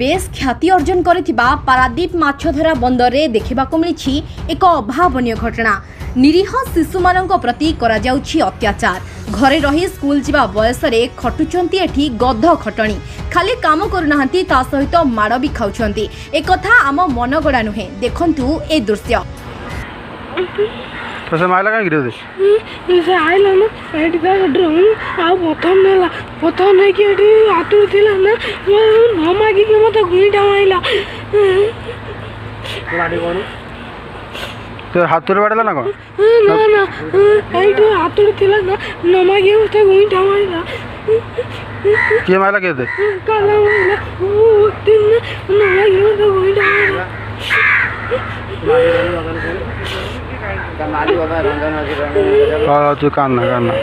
Base ख्याति अर्जन करिथिबा पारादीप माछधरा बंदर में देखा मिली एक अभावन घटना। निरीह शिशु मानक प्रति करा जाउछि अत्याचार। घरे रही स्कूल जीवा बयस खटुचंती एठी गध खटणी खाली काम करूनाहांती ता सहित माड़ भी खाउछंती। एक कथा आम मनगड़ा नुहे। देखंतु ए दृश्य। तो से माइला का गिरे से आइला ना एटी ता ड्रम आ प्रथम नेला प्रथम नै कि एटी आतुर थिला ना न मागी के मत गुईटा माइला गाड़ी कोनी तो हाथ रे बाडला ना को ना ना एटी आतुर थिला ना न मागी उते गुईटा माइला के माइला के दे काला माइला ओ तीन न मागी उते गुईटा माइला कमाली बाबा रंजन हसी हां तू कान्ना कान्ना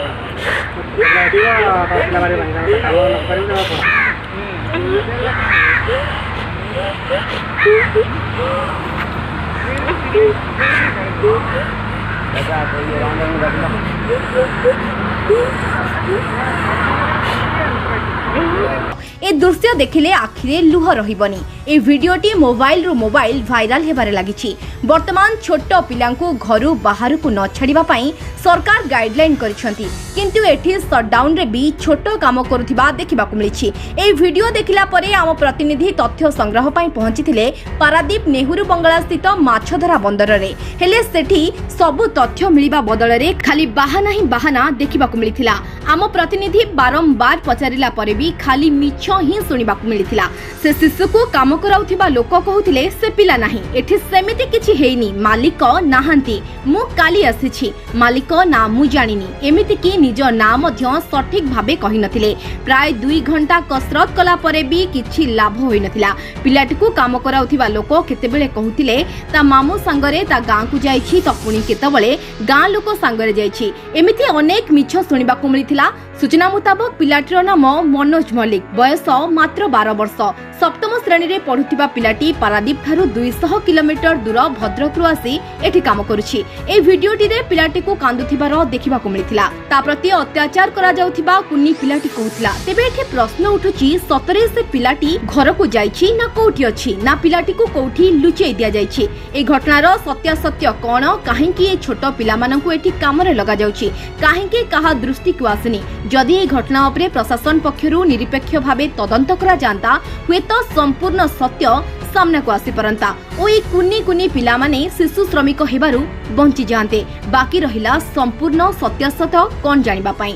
ए दृश्य देखिले आखिरे लुह रहिबनी। ए भिडियोटी मोबाइल रु मोबाइल भाइराल हेबारे लागिछि। वर्तमान छोट पिलांकु घरु बाहर को न छाड़िबा पई सरकार गाइडलाइन करिसंती, किंतु एठी शटडाउन रे भी छोट काम करुथिबा देखिबाकु मिलिछि। ए भिडियो देखिला परे आम प्रतिनिधि तथ्य संग्रह पई पहुंचिथिले पारादीप नेहरू बंगला स्थित माछधरा बंदर रे। हेले सेठी सब तथ्य मिलिबा बदल रे खाली बाहाना ही बाहाना देखिबाकु मिलिथिला। आम प्रतिनिधि बारंबार पचारिला परे भी खाली मिछ ही सुनिबाकु मिलिथिला। से शिशु को काम कराउथिबा लोक कहउथिले से पिला नाही, एठी सेमिति किछि हेइनी, मालिक नाहांती, मु काली आसीछि, मालिक ना मु जानिनी, एमिति कि निज ना मध्य सठिक भाबे कहि नथिले। प्राय 2 घंटा कसरत कला परे भी किछि लाभ होई नथिला। पिलाटिकु काम कराउथिबा लोक केतेबेले कहउथिले ता मामू संगरे ता गां को जाइछि त पुणी केतेबेले गां लोक संगरे जाइछि। एमिति अनेक मिछ सुनिबाकु मिलिथिला। सूचना मुताबक पिलाटीर नाम मनोज मल्लिक, बयस मात्र 12 वर्ष। सप्तम श्रेणी रे पढ़ुथिबा पिलाटी पारादीप ठारू 200 किलोमीटर दूर भद्रक रु आसी एठी काम करूछि। ए भिडियोटी रे पिलाटी को कांदुथिबार देखिबाकु मिलिथिला। ता प्रति अत्याचार करा जाउथिबा कुन्नी पिलाटी कहउथिला। तेबे एठी प्रश्न उठुछि, सतरे से पिलाटी घर को जाइछि ना कोठी अछि ना पिलाटी को कोठी लुचेई दिया जाइछि। ए घटनार सत्यासत्य कोन, काहे कि ए छोट पिला माननकु एठी काम रे लगा जाउछि, काहे कि कहा दृष्टि को आसनी। जदि ए घटना उपरे प्रशासन पक्षरु निरपेक्ष भावे तदंत करा जानता हुए तो संपूर्ण सत्य सामना को आसी परंता ओ ए कुन्नी कुन्नी पिला माने शिशु श्रमिक हेबारु बंची जानते। बाकी रहिला संपूर्ण सत्यासत्य कोन जानिबा पई।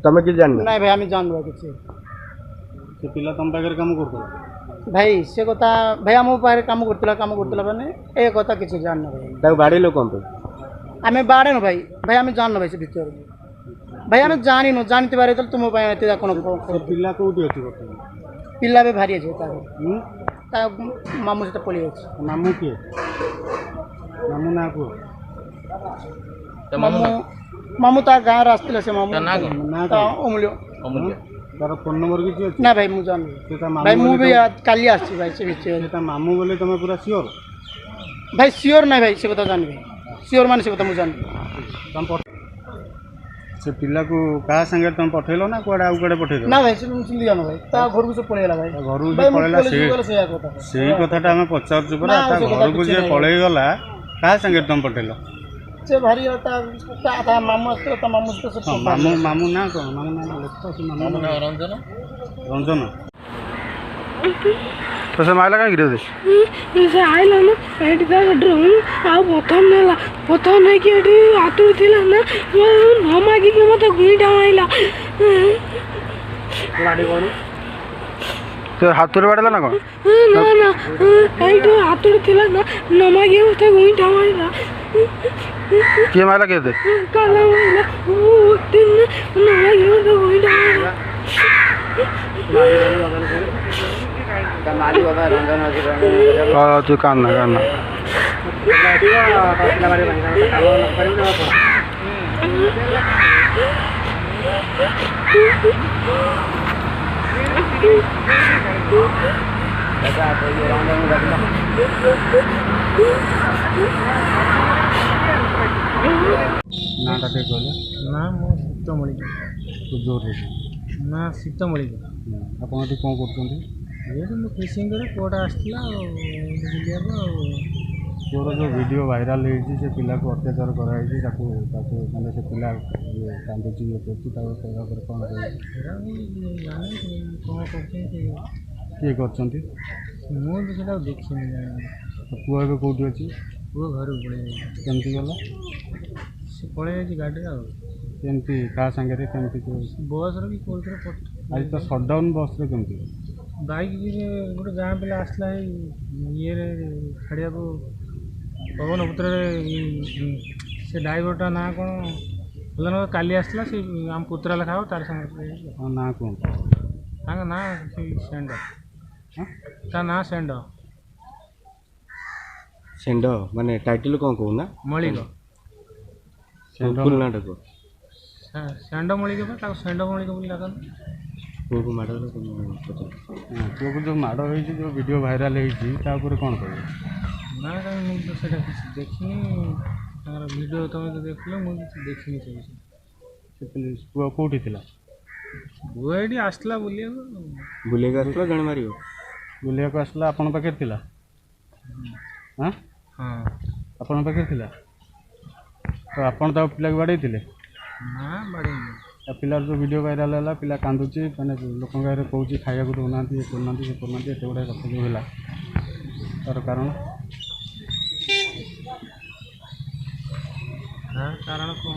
तमे कि जानना नहीं भाई आमी जानबा किछि से पिला तम पाकर काम करतो भाई से कथा भाई हम पारे काम करतला माने ए कथा किछि जानना भाई ताको बाडी लो कोन पे आमे बाडे न भाई भाई आमे जानना भाई से भितर भाई आमे जानिनो जानते बारे तो तुम पाए एते कोन पिला कोठी अछि करतो पिला बे भारी अछि ता मामू से पळि अछि। मामू के मामू ना को मामू मामू ता गां रास्ते से मामू ना ता ओमलियो तार फोन नंबर किछि अछि ना भाई मु जान भाई मु भी काली आछि भाई से बिचे ता मामू बोले तमे पूरा श्योर भाई श्योर ना भाई से कथा जानबे श्योर माने से कथा मु जान तम से पिला को कहा संगे तुम पठेलो ना कोडा आउ कोडे पठेलो ना भाई से सुन जानो भाई ता घर को से पळेला भाई घर को जे पळेला से कथाटा हम पचार छु परा ता घर को जे पळेई गला कहा संगे तुम पठेलो से भारी ता मामू असतो ता मामू से मामू मामू ना को मामू ना लेखतो से मामू ना रंजन रंजन तो से माइला का गिरे से आइला ना एटी ता ड्रम आ प्रथम नै कि एटी आतुर थिला ना न मागी के मत गुईटा माइला गाड़ी कोनी तो हाथ रे बाडला ना को ना ना एटी आतुर थिला ना न मागी उते गुईटा माइला के माइला के दे काला माइला ओ तीन न मागी उते गुईटा माइला कमाली बाबा रंजन हसी हां तू कान्ना कान्ना नाटा टे कहले ना मो सीतमणि जोर रे ना सीतमणि आपण एठी कोन करथोंती ମୁଁ ଫିସିଂ କରେ ପୁଅଟା ଆସିଥିଲା ବୁଲିବାକୁ ତୋର ଯେଉଁ ଭିଡ଼ିଓ ଭାଇରାଲ ହେଇଛି ସେ ପିଲାକୁ ଅତ୍ୟାଚାର କରାହେଇଛି ତାକୁ ତାକୁ ମାନେ ସେ ପିଲା କାନ୍ଦୁଛି ଇଏ କରୁଛି ତାକୁ କହିବା ପରେ କ'ଣ କ'ଣ କରୁଛନ୍ତି କିଏ କରିଛନ୍ତି? ମୁଁ ତ ସେଟା ଦେଖିନି ପୁଅ ଏବେ କେଉଁଠି ଅଛି? ପୁଅ ଘରକୁ ପଳେଇ ଯାଇଛି। କେମିତି ଗଲା? ସେ ପଳେଇ ଯାଇଛି ଗାଡ଼ିରେ ଆଉ କେମିତି କାହା ସାଙ୍ଗରେ କେମିତି ବସ୍ରେ ବି କେଉଁଥିରେ ଆଜି ତ ସଟ୍ଡାଉନ୍ ବସ୍ରେ କେମିତି? ବାଇକ୍ ବି ଗୋଟେ ଗାଁ ପିଲା ଆସିଲା ଏଇ ଇଏରେ ଛାଡ଼ିବାକୁ ପବନପୁତ୍ରରେ ସେ ଡ୍ରାଇଭରଟା ନାଁ କ'ଣ ଭଲ ନୁହେଁ କାଲି ଆସିଥିଲା ସେ ଆମ ପୁତୁରା ଲେଖା ହେବ ତାର ସାଙ୍ଗରେ ହଁ ନାଁ କୁହନ୍ତୁ। ତାଙ୍କ ନାଁ ସେଇ ସେଣ୍ଡ ତା ନାଁ ସେଣ୍ଡ ଷେଣ୍ଢ ମାନେ ଟାଇଟଲ କ'ଣ କହୁନା? ମଳିକ ଫୁଲ ନାଁଟା କୁହ। ସେଣ୍ଡ ମଳିକ ବା ତାକୁ ସେଣ୍ଡ ମଳିକ ବୋଲି ଡାକନ୍ତି। ପୁଅକୁ ମାଡ଼ ହେଲେ ପୁଅକୁ ଯେଉଁ ମାଡ଼ ହେଇଛି ଯେଉଁ ଭିଡ଼ିଓ ଭାଇରାଲ ହେଇଛି ତା ଉପରେ କ'ଣ କହିବେ? ନା କାଇଁ ମୁଁ ତ ସେଇଟା କିଛି ଦେଖିନି ତାଙ୍କର ଭିଡ଼ିଓ ତୁମେ ତ ଦେଖିଲ ମୁଁ କିଛି ଦେଖିନି ସେ ବିଷୟରେ। ସେ ପୁଅ କେଉଁଠି ଥିଲା? ପୁଅ ଏଇଠି ଆସିଥିଲା ବୁଲିବାକୁ ଆସିଥିଲା ଜଣେ ମାରିବ ବୁଲିବାକୁ ଆସିଲା ଆପଣଙ୍କ ପାଖରେ ଥିଲା? ହଁ ହଁ ଆପଣଙ୍କ ପାଖରେ ଥିଲା ତ ଆପଣ ତା ପିଲାକୁ ବାଡ଼େଇଥିଲେ? ନା ବାଡ଼େଇନି। ତା ପିଲାର ଯେଉଁ ଭିଡ଼ିଓ ଭାଇରାଲ ହେଲା ପିଲା କାନ୍ଦୁଛି ମାନେ ଲୋକଙ୍କ ଆଗରେ କହୁଛି ଖାଇବାକୁ ଦେଉନାହାନ୍ତି ଇଏ କରୁନାହାନ୍ତି ସେ କରୁନାହାନ୍ତି ଏତେ ଗୁଡ଼ାଏ କଥା ଯେଉଁ ହେଲା ତା'ର କାରଣ? କାରଣ କ'ଣ